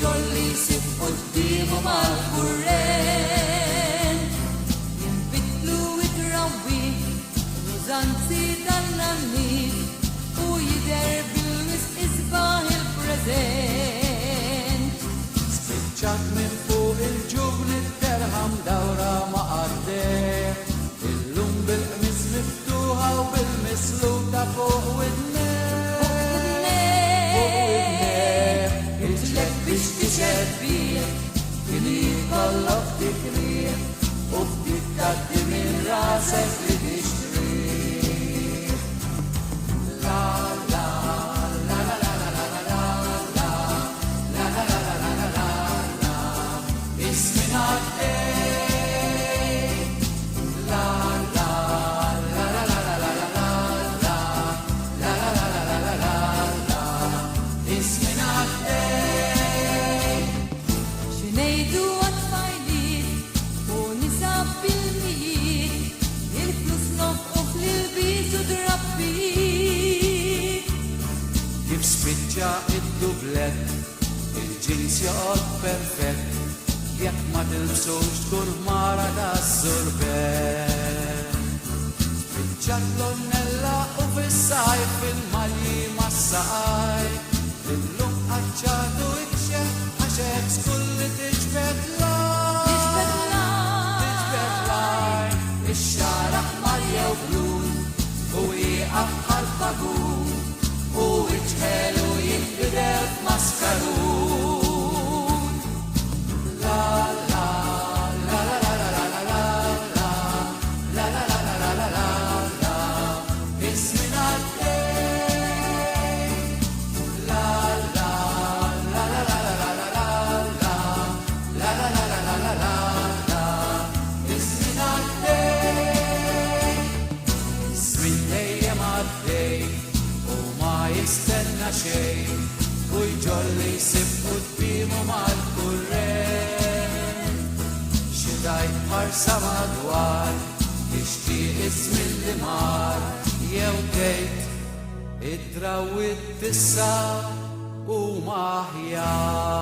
jolly sib quddiemu mal-kurrent. Jinbidlu it-rawi, użanzi tal-nannif, u jidher bil-wisq isbaħ il-preżent. Spiċċat minn fuq il-ġubn it-terħam dawra ma qaddeħ, illum bil-qmis miftuħa u bil-misluta fuq widnejh. Itlek biex tixebbih, kien jkollok tikrih, u ftit tgħaddi minn rasek li tixtrih. La la la la la la la la la la la la la la la la ismin għaddej. La la la la la la la la la la la la la la la la ismin għaddej. X'ngħidu għat-tfajliet u nisa bil-mijiet, il-flus nofquh lil-biż u drabbiet. Kif spiċċa id-dublet, il-ġins joqgħod perfett, jekk ma tilbsux tkun mara tas-surbett. Spiċċat l-onnella u fis-sajf fil-malji mas-saqaj, illum qaċċatu ikxef għax hekk skulli tiġbed lajn. Ix-xaraħ maljew blun u jieqaf bħal-bagun, u iġħelu jinbidel f'maskarun. La la la la la la la la la la la la la la la la la ismin għaddej. La la la la la la la la la la la la la la la la la ismin għaddej. Ismin dejjem għaddej u ma jistenna xejn, u jġolli jsib quddiemu mal-kurrent. Xi dajt ħarsa madwar tixtieq ismin li mar, jew tgħid id-drawwiet tissa huma aħjar.